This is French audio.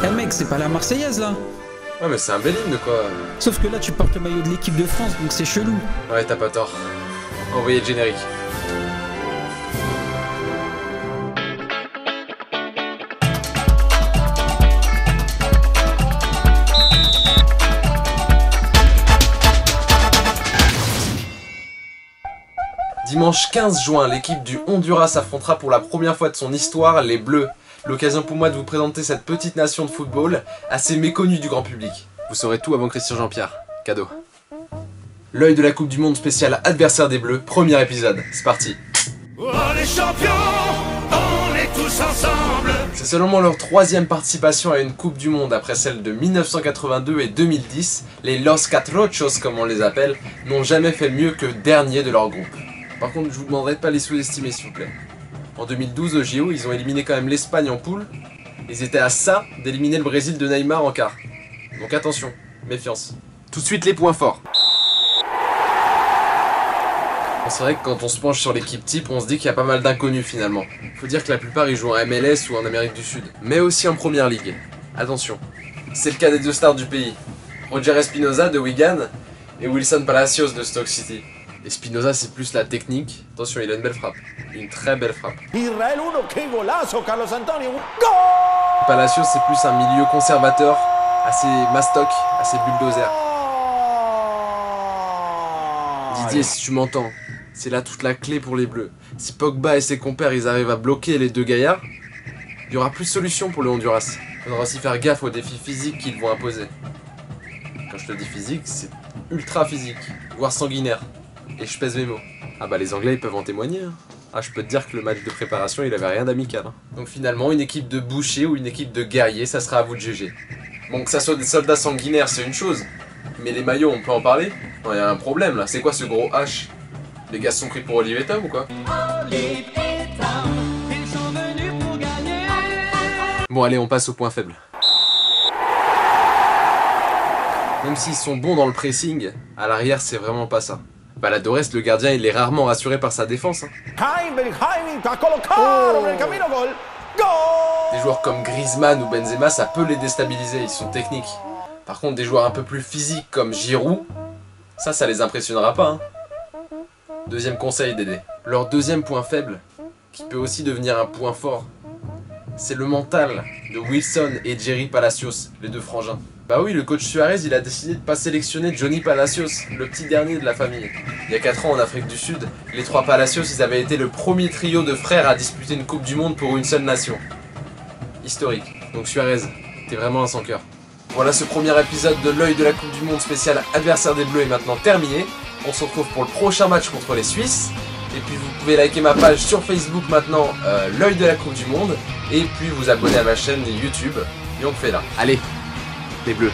Eh mec, c'est pas la Marseillaise là. Ouais mais c'est un bel hymne quoi. Sauf que là tu portes le maillot de l'équipe de France, donc c'est chelou. Ouais t'as pas tort. Envoyez le générique. Dimanche 15 juin, l'équipe du Honduras affrontera pour la première fois de son histoire les Bleus. L'occasion pour moi de vous présenter cette petite nation de football, assez méconnue du grand public. Vous saurez tout avant Christian Jean-Pierre. Cadeau. L'œil de la Coupe du Monde spéciale adversaire des Bleus, premier épisode. C'est parti. Oh les champions, on est tous ensemble. C'est seulement leur troisième participation à une Coupe du Monde après celle de 1982 et 2010. Les Los Catrochos, comme on les appelle, n'ont jamais fait mieux que dernier de leur groupe. Par contre, je vous demanderai de pas les sous-estimer s'il vous plaît. En 2012 au JO, ils ont éliminé quand même l'Espagne en poule. Ils étaient à ça d'éliminer le Brésil de Neymar en quart. Donc attention, méfiance. Tout de suite les points forts. C'est vrai que quand on se penche sur l'équipe type, on se dit qu'il y a pas mal d'inconnus finalement. Faut dire que la plupart ils jouent en MLS ou en Amérique du Sud, mais aussi en Première Ligue. Attention, c'est le cas des deux stars du pays. Roger Espinoza de Wigan et Wilson Palacios de Stoke City. Espinoza c'est plus la technique. Attention, il a une belle frappe. Une très belle frappe. Israel 1, qué golazo, Carlos Antonio. Palacios c'est plus un milieu conservateur, assez mastoc, assez bulldozer. Didier, si tu m'entends, c'est là toute la clé pour les Bleus. Si Pogba et ses compères ils arrivent à bloquer les deux gaillards, il y aura plus de solution pour le Honduras. Il faudra aussi faire gaffe aux défis physiques qu'ils vont imposer. Quand je te dis physique, c'est ultra physique, voire sanguinaire. Et je pèse mes mots. Ah bah les Anglais ils peuvent en témoigner. Hein. Ah je peux te dire que le match de préparation il avait rien d'amical. Hein. Donc finalement une équipe de bouchers ou une équipe de guerriers, ça sera à vous de juger. Bon que ça soit des soldats sanguinaires c'est une chose. Mais les maillots on peut en parler? Non, y a un problème là, c'est quoi ce gros H? Les gars se sont pris pour Olive et Tom ou quoi? Bon allez, on passe au point faible. Même s'ils sont bons dans le pressing, à l'arrière c'est vraiment pas ça. Baladores, le gardien, il est rarement rassuré par sa défense. Hein. Des joueurs comme Griezmann ou Benzema, ça peut les déstabiliser, ils sont techniques. Par contre, des joueurs un peu plus physiques comme Giroud, ça les impressionnera pas. Hein. Deuxième conseil Dédé. Leur deuxième point faible, qui peut aussi devenir un point fort, c'est le mental de Wilson et Jerry Palacios, les deux frangins. Bah oui, le coach Suarez, il a décidé de pas sélectionner Johnny Palacios, le petit dernier de la famille. Il y a 4 ans en Afrique du Sud, les trois Palacios, ils avaient été le premier trio de frères à disputer une Coupe du Monde pour une seule nation. Historique. Donc Suarez, t'es vraiment un sans cœur. Voilà, ce premier épisode de l'œil de la Coupe du Monde spécial adversaire des Bleus est maintenant terminé. On se retrouve pour le prochain match contre les Suisses. Et puis vous pouvez liker ma page sur Facebook maintenant, l'œil de la Coupe du Monde. Et puis vous abonner à ma chaîne YouTube. Et on fait là. Allez, les Bleus.